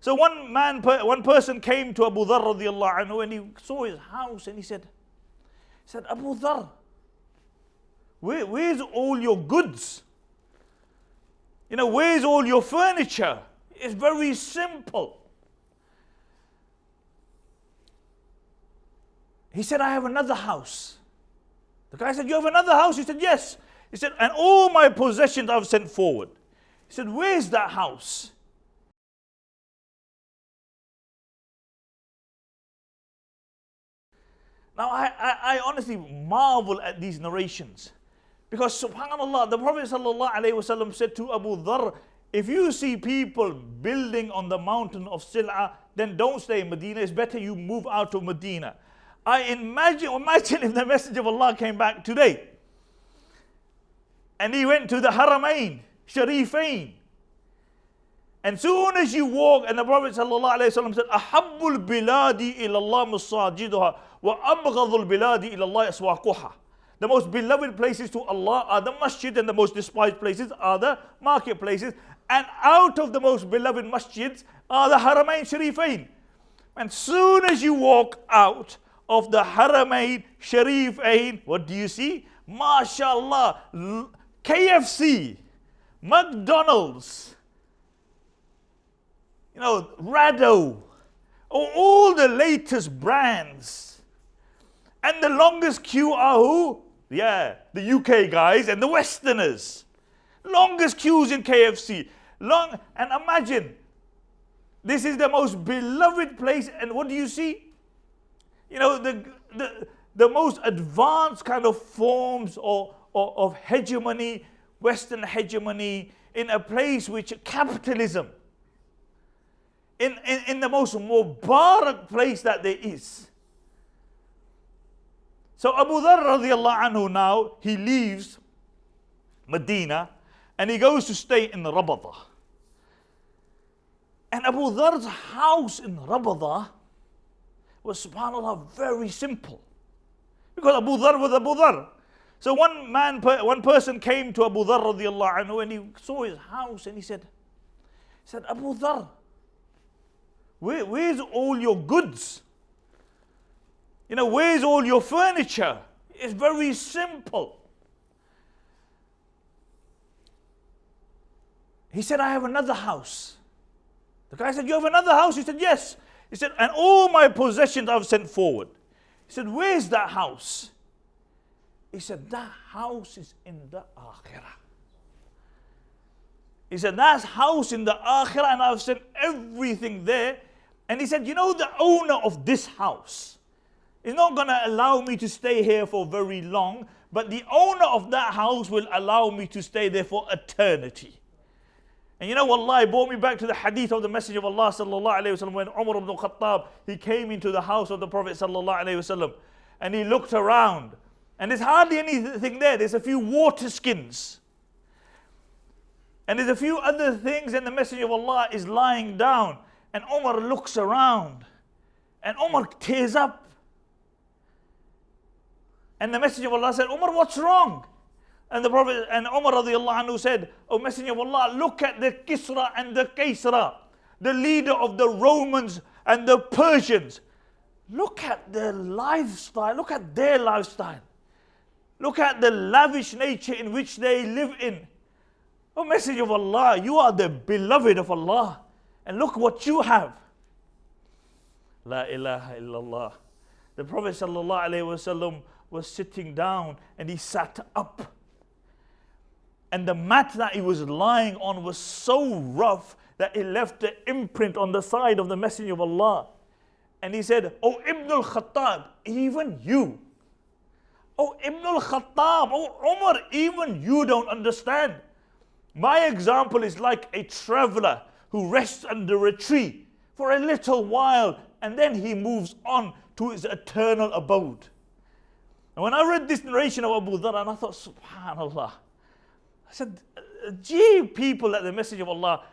So one person came to Abu Dharr radiallahu anhu and he saw his house and he said, Abu Dharr, where's all your goods? Where's all your furniture? It's very simple. He said, I have another house. The guy said, you have another house? He said, yes. He said, and all my possessions I've sent forward. He said, where's that house? Now I honestly marvel at these narrations. Because subhanAllah, the Prophet ﷺ said to Abu Dharr, if you see people building on the mountain of Sil'a, then don't stay in Medina. It's better you move out of Medina. I imagine if the Messenger of Allah came back today and he went to the Haramain, Sharifain. And soon as you walk, and the Prophet ﷺ said, Ahabbul biladi ilallah masajiduha wa abghadul biladi ilallah aswaquha. The most beloved places to Allah are the masjid, and the most despised places are the marketplaces. And out of the most beloved masjids are the Haramain Sharifain. And soon as you walk out of the Haramain Sharifain, what do you see? MashaAllah, KFC, McDonald's, Rado, all the latest brands. And the longest queue are who? Yeah, the UK guys and the Westerners. Longest queues in KFC. And imagine, this is the most beloved place, and what do you see? The most advanced kind of forms of hegemony, Western hegemony, in a place which capitalism, in the most Mubarak place that there is. So Abu Dharr radiallahu anhu now, he leaves Medina and he goes to stay in Rabada. And Abu Dharr's house in Rabada was, subhanAllah, very simple. Because Abu Dharr was Abu Dharr. So one person came to Abu Dharr radiallahu anhu and he saw his house and he said, Abu Dharr, where's all your goods? Where's all your furniture? It's very simple. He said, I have another house. The guy said, you have another house? He said, yes. He said, and all my possessions I've sent forward. He said, where's that house? He said, that house is in the Akhirah. He said, that house in the Akhirah, and I've sent everything there. And he said, the owner of this house is not going to allow me to stay here for very long, but the owner of that house will allow me to stay there for eternity. And wallah, it brought me back to the hadith of the Messenger of Allah sallallahu alayhi wa sallam, when Umar ibn Khattab, he came into the house of the Prophet sallallahu alayhi wa sallam, and he looked around, and there's hardly anything there. There's a few water skins, and there's a few other things, and the Messenger of Allah is lying down, and Umar looks around, and Umar tears up. And the Messenger of Allah said, Umar, what's wrong? And the Prophet and Umar radiallahu anhu said, O Messenger of Allah, look at the Kisra and the Kaisra, the leader of the Romans and the Persians. Look at their lifestyle. Look at their lifestyle. Look at the lavish nature in which they live in. O Messenger of Allah, you are the beloved of Allah. And look what you have. La ilaha illallah. The Prophet sallallahu alayhi wa sallam was sitting down and he sat up. And the mat that he was lying on was so rough that it left an imprint on the side of the Messenger of Allah. And he said, Oh Ibn al-Khattab, even you. Oh Ibn al-Khattab, oh Umar, even you don't understand. My example is like a traveler who rests under a tree for a little while and then he moves on to his eternal abode. And when I read this narration of Abu Dharr, and I thought, subhanAllah, I said, gee, people that the Messenger of Allah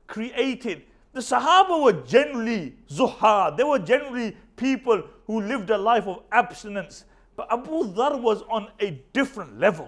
created. The Sahaba were generally zuhad. They were generally people who lived a life of abstinence. But Abu Dharr was on a different level.